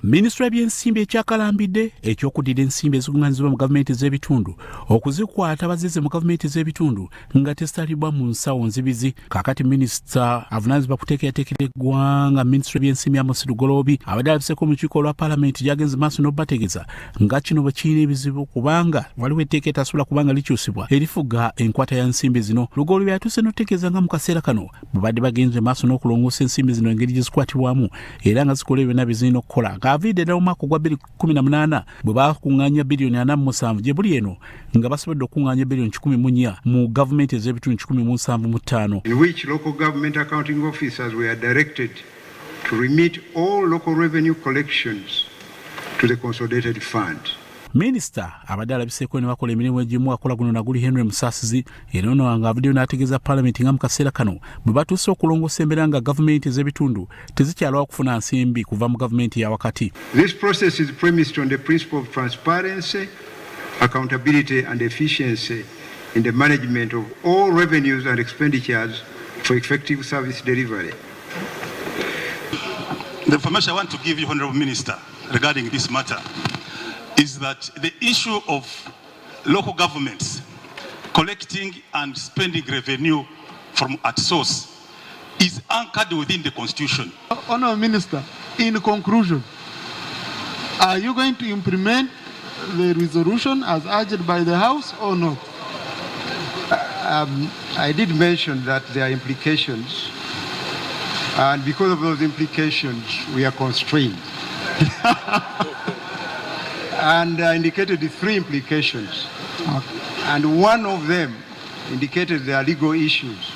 Ministry y'ensimbi ekyakalambidde ekyokuddira ensimbi ezikuŋŋaanyizibwa mu gavumenti z'ebitundu okuzikwata abazize mu gavumenti z'ebitundu nga tezitalibwa mu nsawo nzibizi. Kaakati minisita avunaanyizibwa kuteekerateekera eggwanga Ministry y'ensimbi Amos Lugoloobi abadde alabiseko mu lukiiko lwa paalamenti gyagenze maaso n'obategeeza nga kino bwe kirina ebizibu kubanga waliwo etteeka eritasobola kubanga likyusibwa erifuga enkwata ya nsimbi zino. Lugoloobi yatuuse n'okutegeeza nga mu kaseera kano babadde bagenze maaso n'okulongoosa ensimbi zino engeri gye zikwatibwamu era nga zikola byonna bye zirina okukola. Ng'aviidde ddala mu mwaka gwa 2018 bwe bakuŋŋaanya biliyoni 47 gye buli eno nga basobodde okuŋŋaanya biliyoni 14 mu gavumenti ez'ebitundu 175. In which local government accounting officers were directed to remit all local revenue collections to the consolidated fund. Minisita abadde alabiseeko ne bakola emirimu egimu akola guno na guli Henry Musaasizi era ono ng'avuddeyo n'ategeeza paalamenti nga mu kaseera kano bwe batuuse okulongoosa embeera nga gavumenti ez'ebitundu tezikyalwawo kufuna nsimbi kuva mu gavumenti ya wakati. This process is premised on the principle of transparency, accountability and efficiency in the management of all revenues and expenditures for effective service delivery. The information I want to give you, Honourable Minister, regarding this matter is that the issue of local governments collecting and spending revenue from at source is anchored within the Constitution. Honourable Minister, in conclusion, are you going to implement the resolution as urged by the House or not? I did mention that there are implications, and because of those implications, we are constrained. And I indicated the 3 implications. And one of them indicated there are legal issues.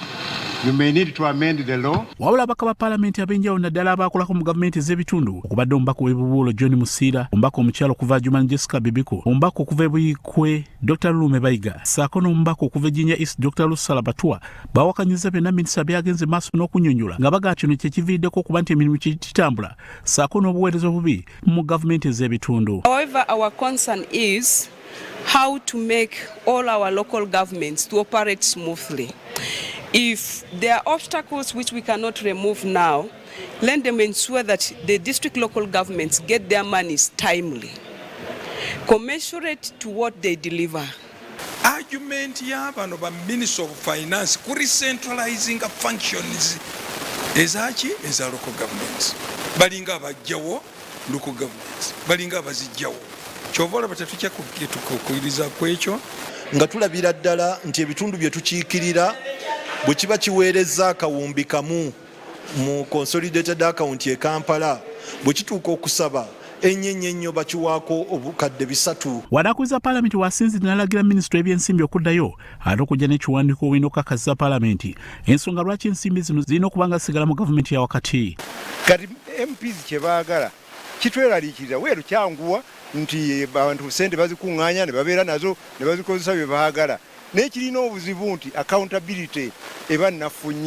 You may need to amend the law. Wabula abaka ba paalamenti ab'enjawulo naddala abaakolako mu gavumenti ez'ebitundu okubadde omubaka w'ebibuulo John Musiira, omubaka omukyala okuva Juman Jessica Bibiko, omubaka okuva e Buyikwe Dr. Lume Bayiga, ssaako n'omubaka okuva Jinja East Dr. Lusala Batua bawakanyiza byonna minisita byagenze maaso n'okunnyonnyola nga bagaa kino kye kiviiriddeko okuba nti emirimu kitambula ssaako n'obuweereza obubi mu gavumenti ez'ebitundu. However, our concern is how to make all our local governments to operate smoothly. If there are obstacles which we cannot remove now, let them ensure that the district local governments get their monies timely, commensurate to what they deliver. Argument y'abano ba Minister of Finance ku recentralizing functions ezachi eza local governments. Balinga abajjawo local governments. Balinga abazijjawo. Kyovola batatucha kuyiriza kwekyo nga tulabira ddala nti ebitundu bye tukiikirira bwe kiba kiweereza akawumbi kamu mu consolidated account e Kampala bwe kituuka okusaba ennyo bakiwaako obukadde 3. Wanakuliza paalamenti wasinzidde n'alagira minisitule y'ebyensimbi okuddayo ate okujja n'ekiwandiiko olina okukakasiza paalamenti ensonga lwaki ensimbi zino zirina okuba nga sigala mu gavumenti ya wakati. Kati MPs kye baagala kitweraliikirira weeru kyanguwa nti abantu sente bazikuŋŋaanya ne babeera nazo ne bazikozesa bye baagala. N'ekirina obuzibu nti accountability eba nafu nnyo.